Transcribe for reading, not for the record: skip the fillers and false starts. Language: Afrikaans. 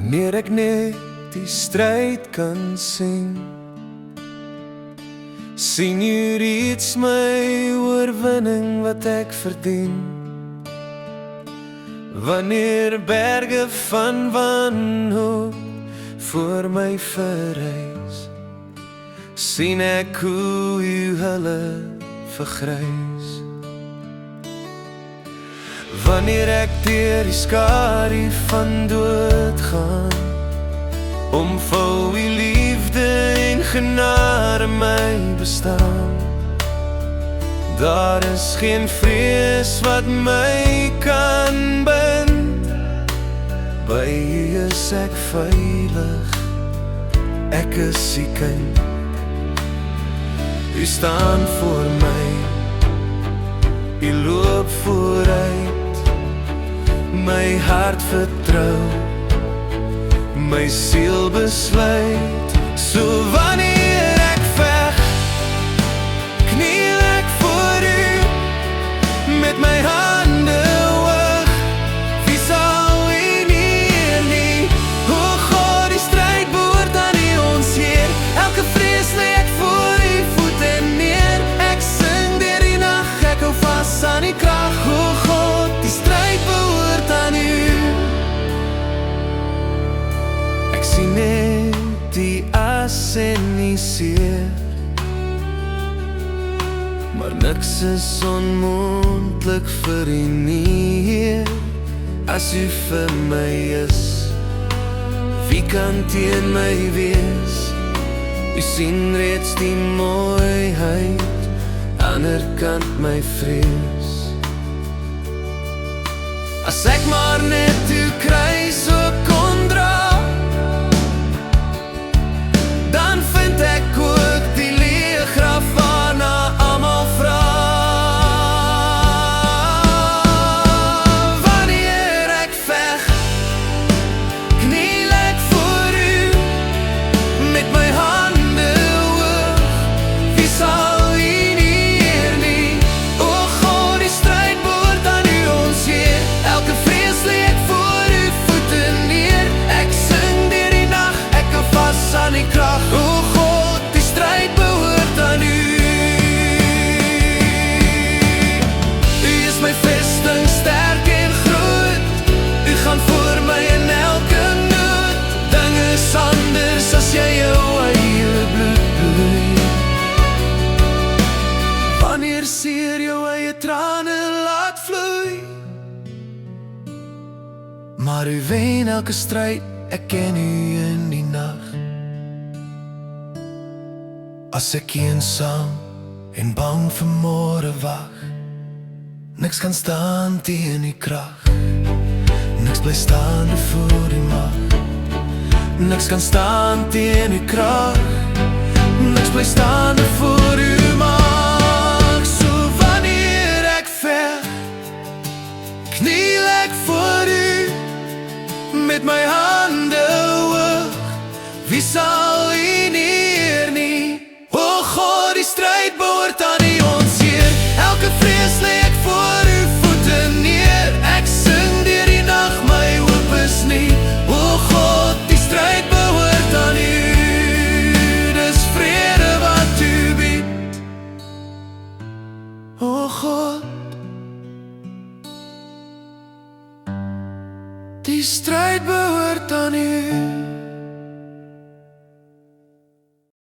Wanneer ek net die stryd kan sien, sien jy reeds my oorwinning wat ek verdien. Wanneer berge van wanhoop voor my verrys, sien ek hoe U hulle vergrys. Wanneer ek deur die skadu van dood gaan, omvou U liefde en genade my bestaan. Daar is geen vrees wat my kan bind, by U is ek veilig, ek is U kind. U staan voor my, U loop vooruit, my hart vertrou, my siel besluit. So wanneer ek veg, kniel ek voor U, met my hande hoog. Wie sal U neer nie? O God, die stryd behoort aan U, ons Heer. Elke vrees lê ek voor U voete neer. Ek sing deur die nag, ek hou vas aan die krag. O God, die stryd behoort aan U. Ek sien net die as en die seer, maar niks is onmoontlik vir U nie, Heer. As U vir my is, wie kan teen my wees? U sien reeds die mooiheid, ander kant my vrees. As ek maar net U kruis ook kon dra, dan vind ek ook die leë graf waarna almal vra. Wanneer ek veg, kniel ek voor U, met my hande hoog. Wie sal U neer nie? O God, die stryd behoort aan U, ons Heer. Elke vrees lê ek voor U voete neer. Ek sing deur die nag, ek hou vas aan die krag. O God, die stryd behoort aan U. U is my vesting, sterk en groot. U gaan voor my in elke nood. Dinge is anders as jy jou eie bloed bloei. Wanneer seer jou eie trane laat vloei, maar U wen elke stryd, ek ken U in die nag. As ek eensaam en bang vir môre wag, niks kan staan teen U krag. Niks bly staande voor U mag. Niks kan staan teen U krag. Niks bly staande voor U mag. So wanneer ek veg, kniel ek voor U, met my hande hoog. Wie sal U neer nie? O God, die stryd behoort aan U, ons Heer. Elke vrees lê ek voor U voete neer. Ek sing deur die nag, my hoop is nie. O God, die stryd behoort aan U. Dis vrede wat U bied. O God, die stryd behoort